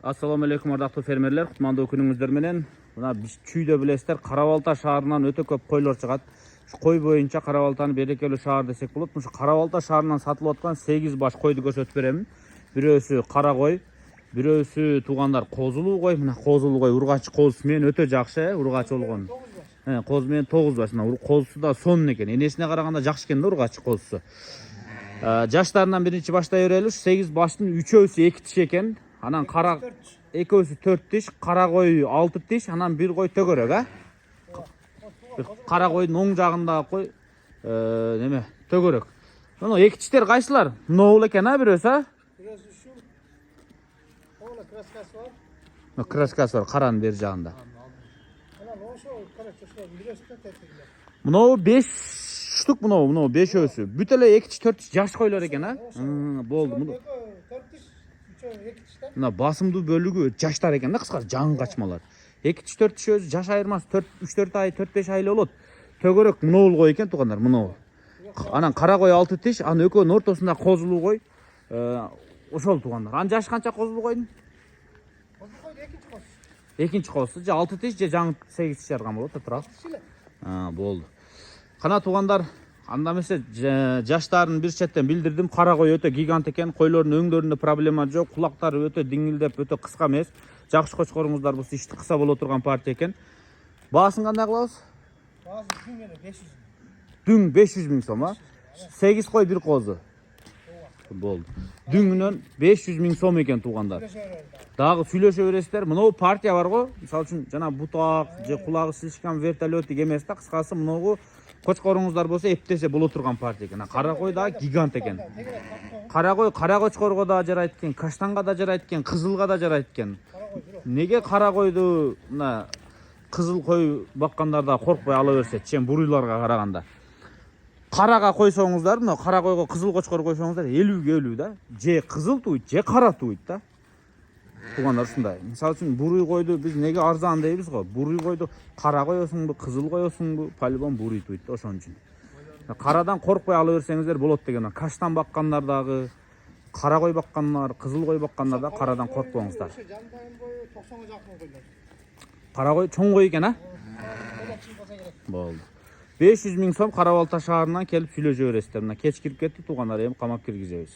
Assalamu alaikum ардактуу фермерлер, кутмандуу күнүңүздөр менен. Мына биз чүйдө билесиздер, Кара Балта шаарынан өтө көп койлор чыгат. Ушу кой боюнча Кара Балтанын берекелүү шаар десек болот. Ушу Кара Балта шаарынан сатылып аткан 8 баш койду көрсөтүп беремин. Бирөөсү кара кой, бирөөсү туугандар козулуу кой. Мына козулуу кой ургачы козусу менен өтө жакшы, ургачы болгон. Козу менен 9 баш. Мына козусу да сонун экен. Энесине караганда жакшы экен да ургачы козусу. Жаштарынан биринчи баштай берели. 8 баштын 3-өсү 2 тиш экен. Анан кара экөөсү 4 тиш, кара кой 6 тиш, анан бир кой төгөрөк, Кара койдун оң жагындагы кой неме төгөрөк. Мына эки тиштер кайсылар? Мынау экен, бирөөсү, Бирөөсү ушу. Ола краскасы бар. Мына краскасы бар каранын бер жагында. Анан ошо краскасы бирөөсү тетиги. Мынау 5 штук, мынау 5 өсү. Бүт эле 2 тиш 4 тиш жаш койлор экен, Болду. 4 тиш, 2 тиштер. Мына басымдуу бөлүгү жаштар экен да, кыскасы жаңы качмалар. 2 тиш 4 тиш өзү жаш айырмасы 3-4 ай, 4-5 ай эле болот. Төгөрөк мынау кой экен туугандар, мынау. Анан кара кой 6 тиш, анын экөөнүн ортосунда козулуу кой. Ошол туугандар. Анын жашы канча козулуу койдун? Козулуу койду экинчи коз. Экинчи козусу же 6 тиш же жаңы 8 тиш жарган болот, турат. Болду. Кана туугандар, анда эмесе жаштарын бир четтен билдирдим. Кара кой өтө гигант экен. Койлордун өңдөрүндө проблема жок. Кулактары өтө диңилдеп, өтө кыска эмес. Жакшы кочкоруңуздар болсо ишти кыса боло турган партия экен. Баасын кандай кылабыз? Баасы дүң эле 500 миң. Дүң 500 миң сом, 8 кой бир козу. Болду. Дүңүнөн 500 миң сом экен туугандар. Дагы сүйлөшө бересиздер. Мынау партия бар го. Мисалы үчүн жана бутак же кулагы слишком вертолеттик эмес да, кыскасы мынау кочкоруңуздар болсо эптесе боло турган партия экен. Кара кой да гигант экен. Кара кой кара кочкорго да жарайт экен, каштанга да жарайт экен, кызылга да жарайт экен. Неге кара койду мына кызыл кой баккандарда коркпой ала берсе, чен буруйларга караганда. Карага койсоңуздар, мына кара койго кызыл кочкор койсоңуздар 50-50 да. Же кызыл туйт, же кара туйт да. Туугандар ушундай. Мисалы үчүн буруй койду биз неге арзан дейбиз го? Буруй койду кара коесуңбу, кызыл коесуңбу, полигон буруй туйт да, ошон үчүн. Карадан коркпой ала берсеңиздер болот деген. Каштан баккандар дагы, кара кой баккандар, кызыл кой баккандар да карадан коркпоңуздар. Жандайын бою 90га жакын койлор. Кара кой чоң кой экен, Болду. 500 миң сом Кара Балта шаарынан келип сүйлөшө бересиздер. Мына кеч кирип кетти туугандар, эми камап киргизебиз.